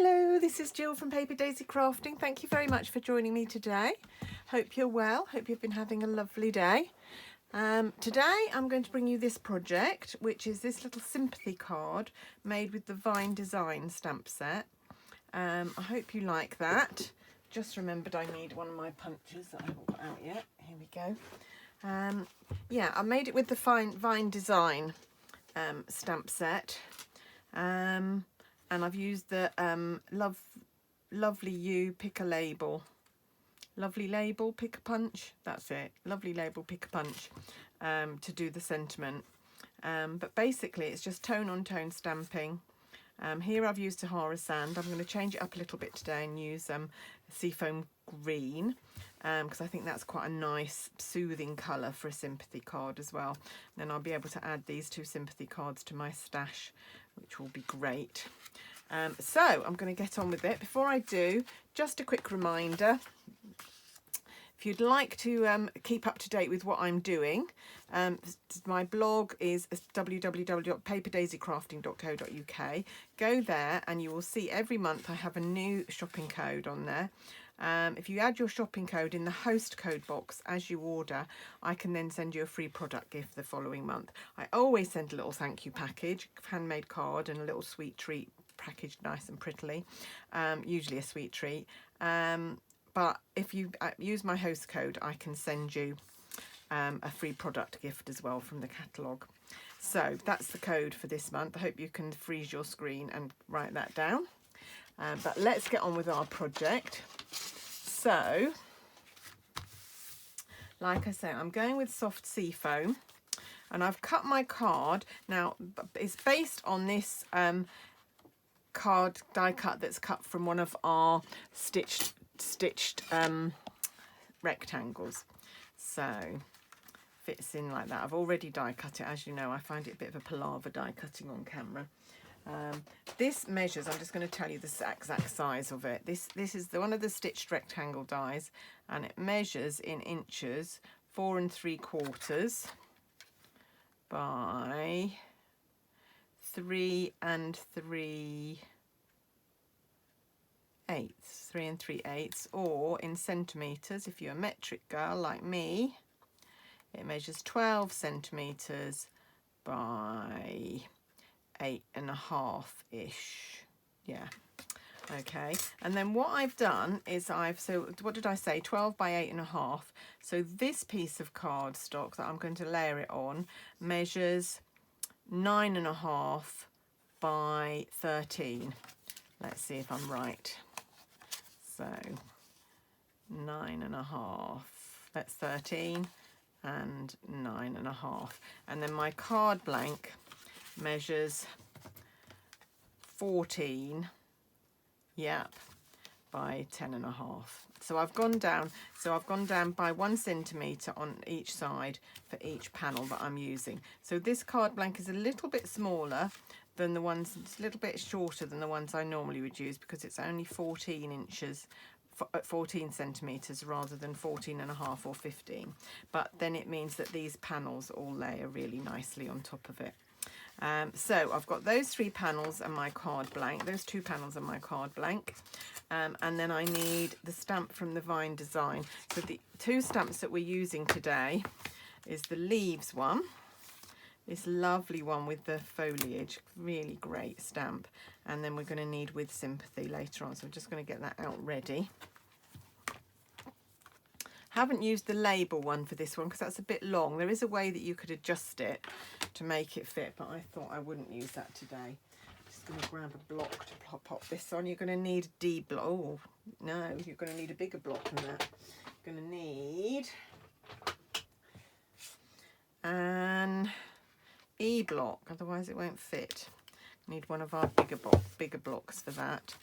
Hello, this is Jill from Paper Daisy Crafting. Thank you very much for joining me today. Hope you're well. Hope you've been having a lovely day. Today I'm going to bring you this project, which is this little sympathy card made with the Vine Design stamp set. I hope you like that. Just remembered I need one of my punches that I haven't got out yet. Here we go. Yeah, I made it with the Vine Design stamp set. And I've used the Lovely You Pick a Label. Lovely Label Pick a Punch. That's it. Lovely Label Pick a Punch to do the sentiment. But basically it's just tone on tone stamping. Here I've used Sahara Sand. I'm going to change it up a little bit today and use Seafoam Green because I think that's quite a nice soothing colour for a sympathy card as well. And then I'll be able to add these two sympathy cards to my stash, which will be great. So I'm going to get on with it. Before I do, just a quick reminder. If you'd like to keep up to date with what I'm doing, my blog is www.paperdaisycrafting.co.uk. Go there and you will see every month I have a new shopping code on there. If you add your shopping code in the host code box as you order, I can then send you a free product gift the following month. I always send a little thank you package, handmade card and a little sweet treat packaged nice and prettily, usually a sweet treat. But if you use my host code, I can send you a free product gift as well from the catalogue. So that's the code for this month. I hope you can freeze your screen and write that down. But let's get on with our project. So, like I say, I'm going with soft sea foam, and I've cut my card. Now, it's based on this card die cut that's cut from one of our stitched rectangles. So, fits in like that. I've already die cut it. As you know, I find it a bit of a palaver die cutting on camera. This measures, I'm just going to tell you the exact size of it. This is one of the stitched rectangle dies, and it measures in inches 4 3/4 by 3 3/8, 3 3/8, or in centimetres, if you're a metric girl like me, it measures 12 centimetres by 8.5-ish. Yeah, okay. And then what I've done is so what did I say, 12 by 8.5. So this piece of cardstock that I'm going to layer it on measures 9.5 by 13. Let's see if I'm right. So 9.5, that's 13 and 9.5. And then my card blank measures 14, yep, by 10.5. So I've gone down by 1 centimetre on each side for each panel that I'm using. So this card blank is a little bit smaller than the ones, it's a little bit shorter than the ones I normally would use because it's only 14 inches, 14 centimetres rather than 14.5 or 15. But then it means that these panels all layer really nicely on top of it. So I've got those 3 panels and my card blank, those 2 panels and my card blank, and then I need the stamp from the Vine Design. So the 2 stamps that we're using today is the leaves one, this lovely one with the foliage, really great stamp, and then we're going to need with Sympathy later on, so I'm just going to get that out ready. Haven't used the label one for this one because that's a bit long. There is a way that you could adjust it to make it fit, but I thought I wouldn't use that today. Just going to grab a block to pop this on. You're going to need a D block. Oh no, you're going to need a bigger block than that. You're going to need an E block, otherwise it won't fit. Need one of our bigger blocks for that,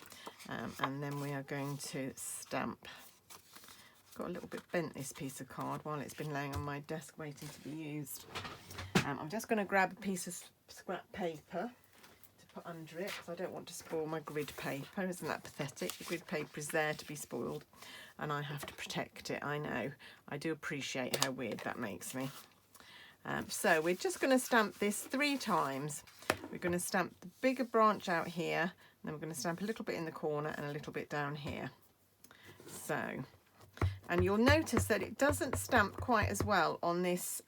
and then we are going to stamp. Got a little bit bent, this piece of card, while it's been laying on my desk waiting to be used. I'm just going to grab a piece of scrap paper to put under it because I don't want to spoil my grid paper. Isn't that pathetic? The grid paper is there to be spoiled and I have to protect it. I know. I do appreciate how weird that makes me. So we're just going to stamp this 3 times. We're going to stamp the bigger branch out here then we're going to stamp a little bit in the corner and a little bit down here. So, and you'll notice that it doesn't stamp quite as well on this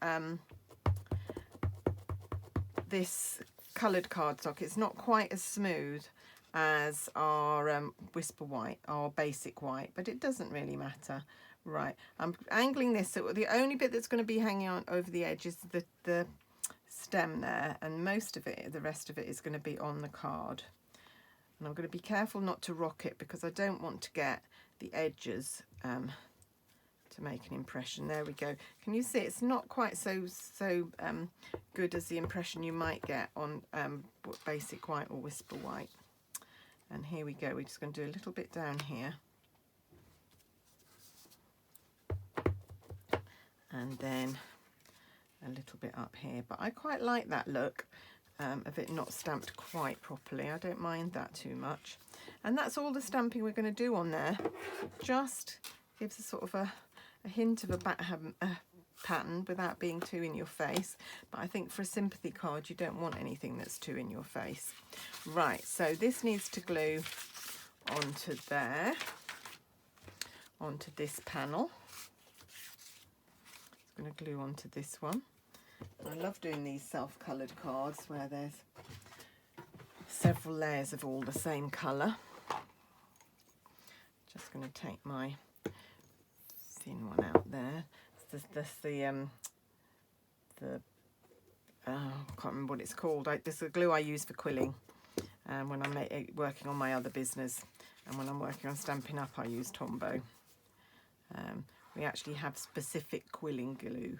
this coloured cardstock. It's not quite as smooth as our Whisper White, our basic white, but it doesn't really matter. Right, I'm angling this so the only bit that's going to be hanging on over the edge is the stem there, and most of it, the rest of it, is going to be on the card. And I'm going to be careful not to rock it because I don't want to get the edges to make an impression. There we go. Can you see it's not quite so good as the impression you might get on basic white or Whisper White. And here we go. We're just going to do a little bit down here. And then a little bit up here, but I quite like that look of it not stamped quite properly. I don't mind that too much. And that's all the stamping we're going to do on there. Just gives a sort of a hint of a pattern without being too in your face. But I think for a sympathy card you don't want anything that's too in your face. Right, so this needs to glue onto there, onto this panel. Going to glue onto this one. I love doing these self-coloured cards where there's several layers of all the same colour. Just going to take my thin one out there. I can't remember what it's called. This is the glue I use for quilling when I'm working on my other business, and when I'm working on Stampin' Up I use Tombow. We actually have specific quilling glue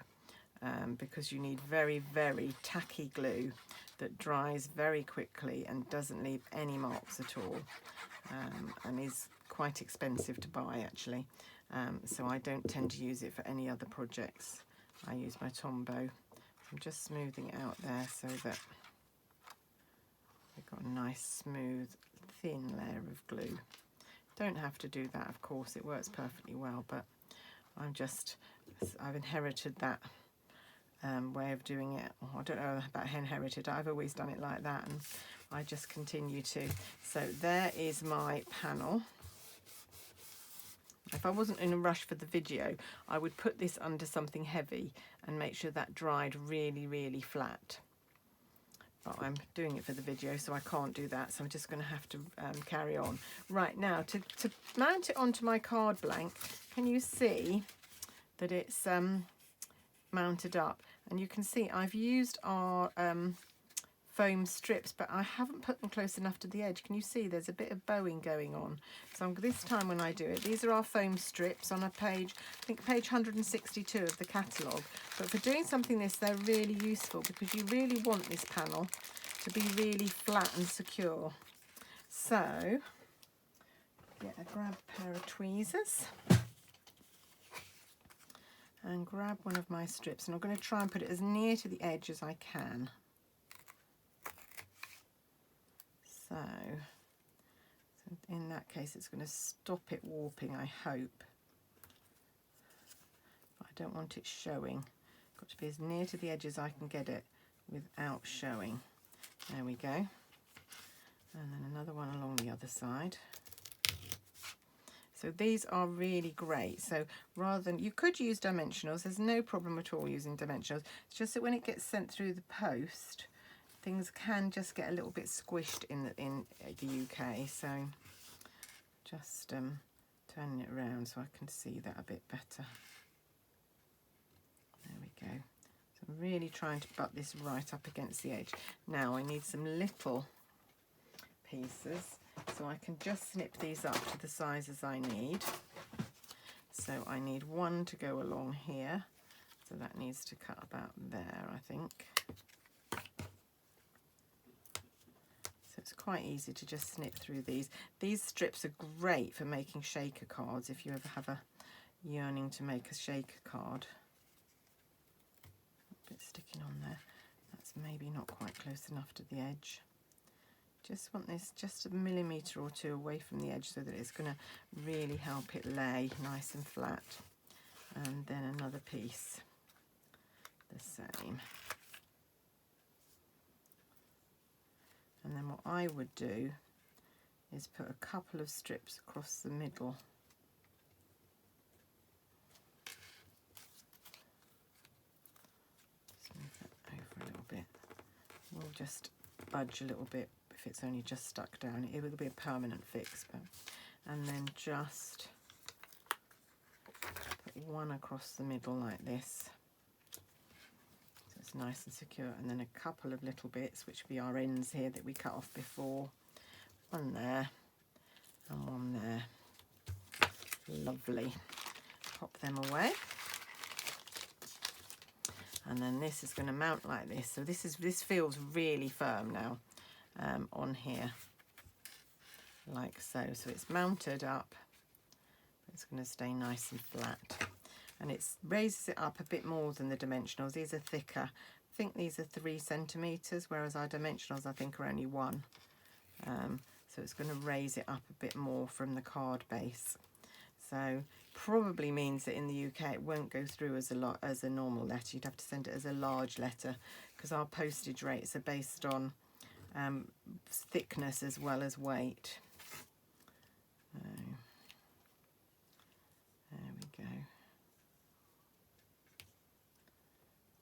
because you need very, very tacky glue that dries very quickly and doesn't leave any marks at all, and is quite expensive to buy actually. So I don't tend to use it for any other projects. I use my Tombow. I'm just smoothing it out there so that we've got a nice smooth thin layer of glue. Don't have to do that, of course, it works perfectly well, but I've inherited that way of doing it. I don't know about inherited, I've always done it like that, and I just continue to. So there is my panel. If I wasn't in a rush for the video, I would put this under something heavy and make sure that dried really, really flat. But I'm doing it for the video, so I can't do that, so I'm just going to have to carry on. Right, now to mount it onto my card blank, can you see that it's mounted up? And you can see I've used our foam strips, but I haven't put them close enough to the edge. Can you see there's a bit of bowing going on? So this time when I do it, these are our foam strips on a page, I think page 162 of the catalogue. But for doing something this, they're really useful because you really want this panel to be really flat and secure. So grab a pair of tweezers and grab one of my strips, and I'm going to try and put it as near to the edge as I can. So in that case it's going to stop it warping, I hope. But I don't want it showing. Got to be as near to the edge as I can get it without showing. There we go. And then another one along the other side. So these are really great. So rather than, you could use dimensionals, there's no problem at all using dimensionals. It's just that when it gets sent through the post, things can just get a little bit squished in the UK. So just turning it around so I can see that a bit better. There we go. So I'm really trying to butt this right up against the edge. Now I need some little pieces, so I can just snip these up to the sizes I need. So I need one to go along here, so that needs to cut about there, I think. So it's quite easy to just snip through these. These strips are great for making shaker cards if you ever have a yearning to make a shaker card. A bit sticking on there. That's maybe not quite close enough to the edge. Just want this just a millimetre or two away from the edge so that it's going to really help it lay nice and flat. And then another piece the same. And then what I would do is put a couple of strips across the middle. Just move that over a little bit. We'll just budge a little bit if it's only just stuck down. It will be a permanent fix, but and then just put one across the middle like this. So it's nice and secure, and then a couple of little bits, which will be our ends here that we cut off before. One there and one there. Lovely. Pop them away. And then this is going to mount like this. So this feels really firm now on here, like so. So it's mounted up. It's going to stay nice and flat, and it raises it up a bit more than the dimensionals. These are thicker. I think these are 3 centimeters, whereas our dimensionals I think are only 1. So it's going to raise it up a bit more from the card base. So probably means that in the UK it won't go through as a normal letter. You'd have to send it as a large letter, because our postage rates are based on thickness as well as weight. There we go.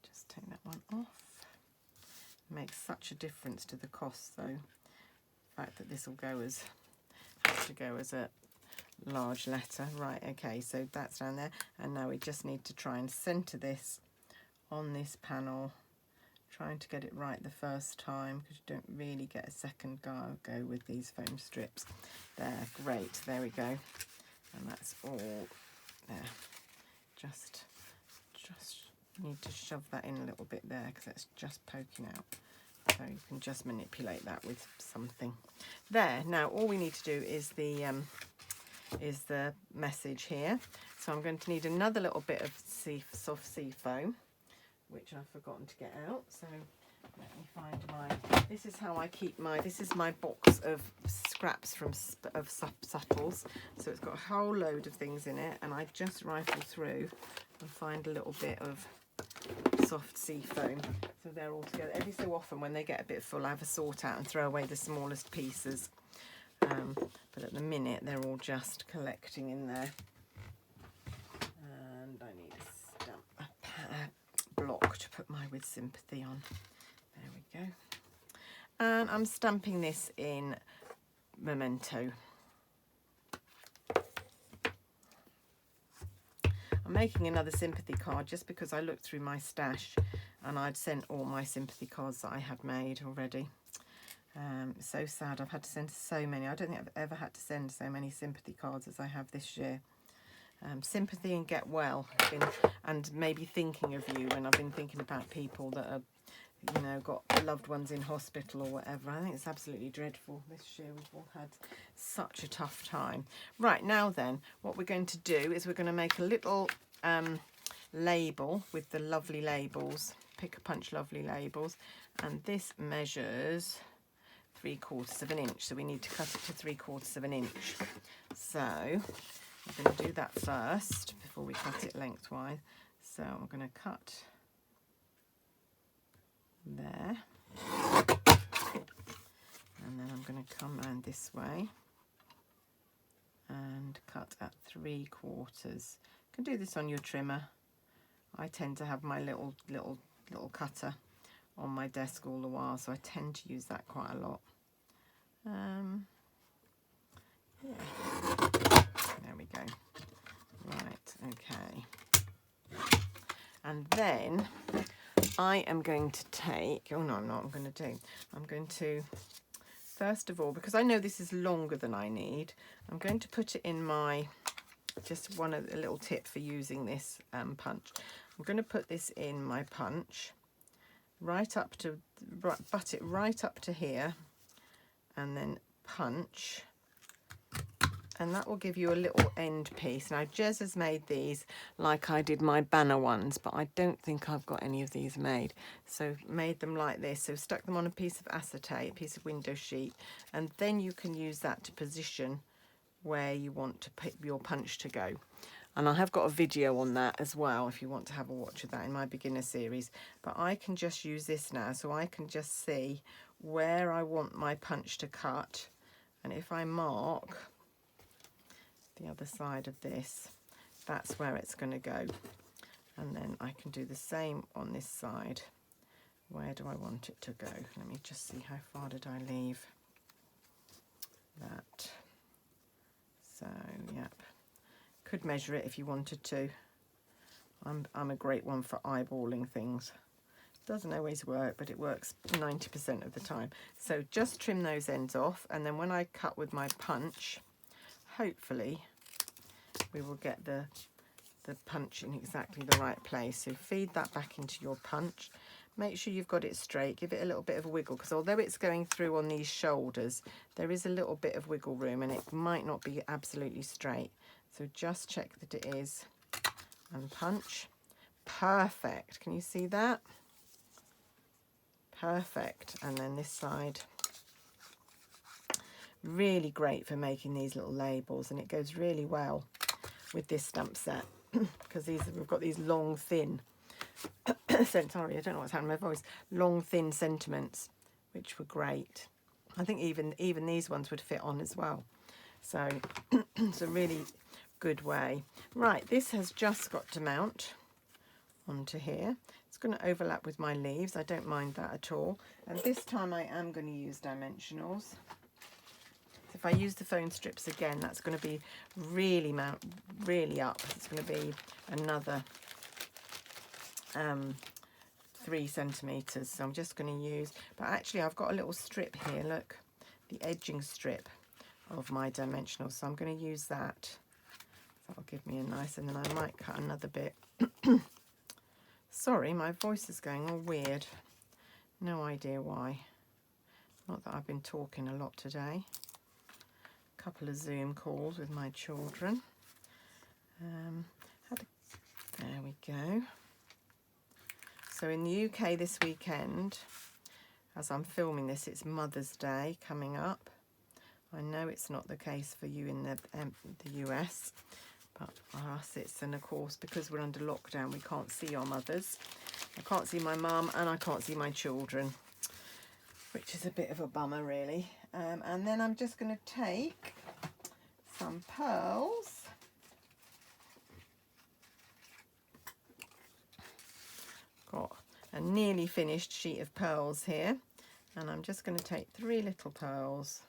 Just take that one off. Makes such a difference to the cost, though. The fact that this will have to go as a large letter. Right, okay, so that's down there, and now we just need to try and center this on this panel, trying to get it right the first time, because you don't really get a second go with these foam strips. There, great, there we go, and that's all there. Just need to shove that in a little bit there, because it's just poking out. So you can just manipulate that with something. There, now all we need to do is the message here. So I'm going to need another little bit of soft sea foam, which I've forgotten to get out. So let me find this is how I keep this is my box of scraps of Subtles. So it's got a whole load of things in it, and I just rifle through and find a little bit of soft sea foam, so they're all together. Every so often when they get a bit full, I have a sort out and throw away the smallest pieces, but at the minute they're all just collecting in there. And I need a block to put my With Sympathy on. There we go. And I'm stamping this in Memento. I'm making another Sympathy card just because I looked through my stash and I'd sent all my Sympathy cards that I had made already. So sad, I've had to send so many. I don't think I've ever had to send so many Sympathy cards as I have this year. Sympathy and Get Well, and maybe thinking of you when I've been thinking about people that are, you know, got loved ones in hospital or whatever. I think it's absolutely dreadful. This year we've all had such a tough time. Right, now then, what we're going to do is we're going to make a little label with the lovely labels, Pick a Punch lovely labels, and this measures 3/4 of an inch, so we need to cut it to 3/4 of an inch. So we're going to do that first before we cut it lengthwise. So I'm going to cut there, and then I'm going to come around this way and cut at 3/4. You can do this on your trimmer. I tend to have my little cutter on my desk all the while, so I tend to use that quite a lot. Yeah. There we go. Right, okay. And then I am going to take, oh no, I'm not, I'm going to, first of all, because I know this is longer than I need, I'm going to put it in my, just a little tip for using this punch. I'm going to put this in my punch, right up to, butt it right up to here, and then punch, and that will give you a little end piece. Now Jez has made these like I did my banner ones, but I don't think I've got any of these made, so made them like this. So stuck them on a piece of acetate, a piece of window sheet, and then you can use that to position where you want to put your punch to go. And I have got a video on that as well if you want to have a watch of that in my beginner series. But I can just use this now, so I can just see where I want my punch to cut, And if I mark the other side of this, that's where it's going to go. And then I can do the same on this side. Where do I want it to go? Let me just see, how far did I leave that? So, yep. Could measure it if you wanted to. I'm a great one for eyeballing things. Doesn't always work, but it works 90% of the time. So just trim those ends off, and then when I cut with my punch, hopefully we will get the punch in exactly the right place. So feed that back into your punch. Make sure you've got it straight. Give it a little bit of a wiggle, because although it's going through on these shoulders, there is a little bit of wiggle room and it might not be absolutely straight. So just check that it is, and punch. Perfect. Can you see that? Perfect. And then this side. Really great for making these little labels, and it goes really well with this stamp set because we've got these long, thin sorry, I don't know what's happening to my voice. Long, thin sentiments, which were great. I think even these ones would fit on as well. So it's a really good way. Right, this has just got to mount onto here. It's going to overlap with my leaves. I don't mind that at all. And this time I am going to use dimensionals. If I use the foam strips again, that's going to be really up. It's going to be another 3 centimeters. So I'm just going to use, but actually I've got a little strip here, look, the edging strip of my dimensionals. So I'm going to use that. That'll give me a nice, and then I might cut another bit. Sorry, my voice is going all weird. No idea why. Not that I've been talking a lot today. A couple of Zoom calls with my children. There we go. So in the UK this weekend, as I'm filming this, it's Mother's Day coming up. I know it's not the case for you in the US, but for us it's, and of course because we're under lockdown we can't see our mothers. I can't see my mum and I can't see my children, which is a bit of a bummer really. And then I'm just going to take some pearls. Got a nearly finished sheet of pearls here, and I'm just going to take 3 little pearls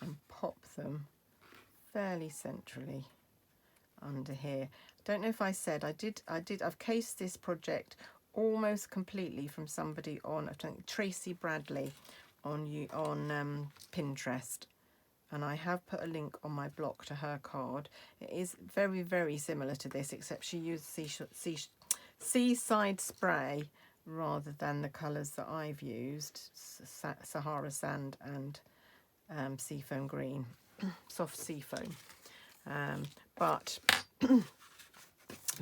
and pop them fairly centrally under here. Don't know if I said I've cased this project almost completely from somebody on, I think Tracy Bradley on Pinterest, and I have put a link on my blog to her card. It is very, very similar to this, except she used seaside spray rather than the colours that I've used, Sahara Sand and Seafoam Green, soft seafoam, but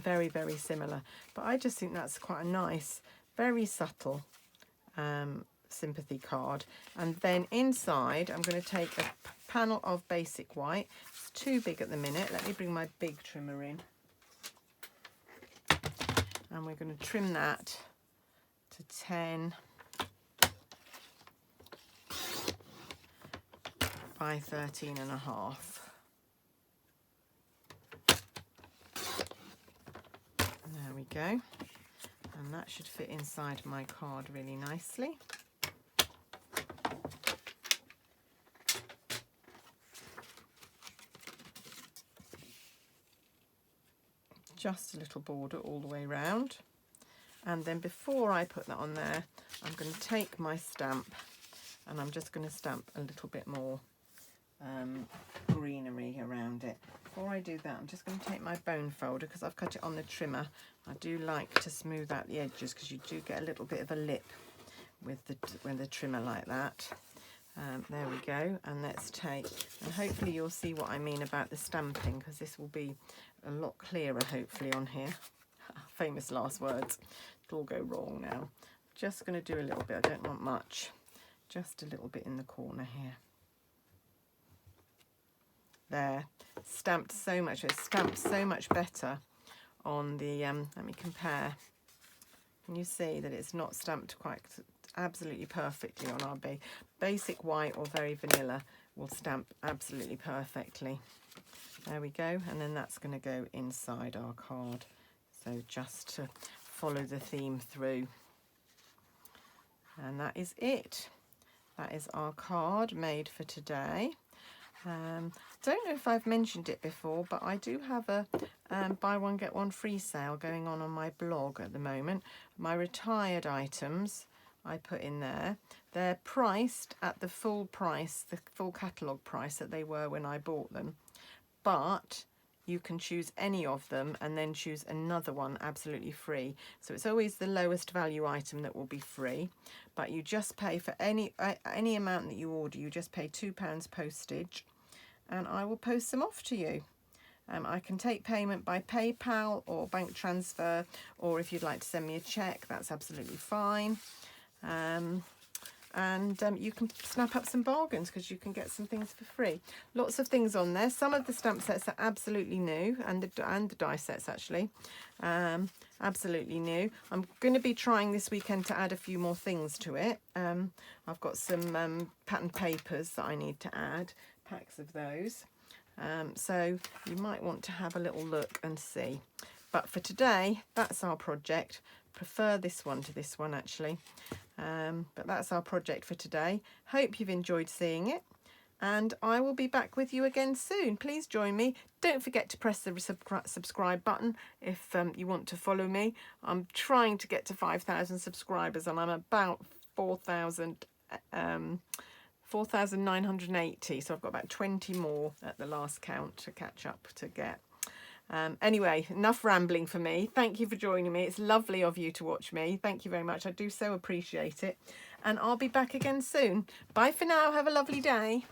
very, very similar. But I just think that's quite a nice, very subtle sympathy card. And then inside I'm going to take a panel of basic white. It's too big at the minute. Let me bring my big trimmer in, and we're going to trim that to 10 by 13 and a half. There we go, and that should fit inside my card really nicely. Just a little border all the way around, and then before I put that on there, I'm going to take my stamp and I'm just going to stamp a little bit more greenery around it. Before I do that, I'm just going to take my bone folder, because I've cut it on the trimmer. I do like to smooth out the edges because you do get a little bit of a lip with the trimmer like that. There we go, and let's take, and hopefully you'll see what I mean about the stamping, because this will be a lot clearer hopefully on here. Famous last words. It'll all go wrong now. Just going to do a little bit, I don't want much, just a little bit in the corner here. There, stamped so much, it's stamped so much better on the, let me compare. Can you see that it's not stamped quite absolutely perfectly on our basic white or very vanilla. Will stamp absolutely perfectly. There we go, and then that's going to go inside our card. So just to follow the theme through. And that is it. That is our card made for today. Don't know if I've mentioned it before, but I do have a buy one get one free sale going on my blog at the moment. My retired items I put in there. They're priced at the full price, the full catalogue price that they were when I bought them. But you can choose any of them and then choose another one absolutely free. So it's always the lowest value item that will be free, but you just pay for any amount that you order. You just pay £2 postage, and I will post them off to you. I can take payment by PayPal or bank transfer, or if you'd like to send me a cheque, that's absolutely fine. You can snap up some bargains because you can get some things for free. Lots of things on there. Some of the stamp sets are absolutely new, and the die sets actually, absolutely new. I'm going to be trying this weekend to add a few more things to it. I've got some pattern papers that I need to add, packs of those. So you might want to have a little look and see. But for today, that's our project. Prefer this one to this one actually. But that's our project for today. Hope you've enjoyed seeing it, and I will be back with you again soon. Please join me. Don't forget to press the subscribe button if you want to follow me. I'm trying to get to 5,000 subscribers, and I'm about 4,980, so I've got about 20 more at the last count to catch up to get. Anyway, enough rambling for me. Thank you for joining me. It's lovely of you to watch me. Thank you very much. I do so appreciate it. And I'll be back again soon. Bye for now. Have a lovely day.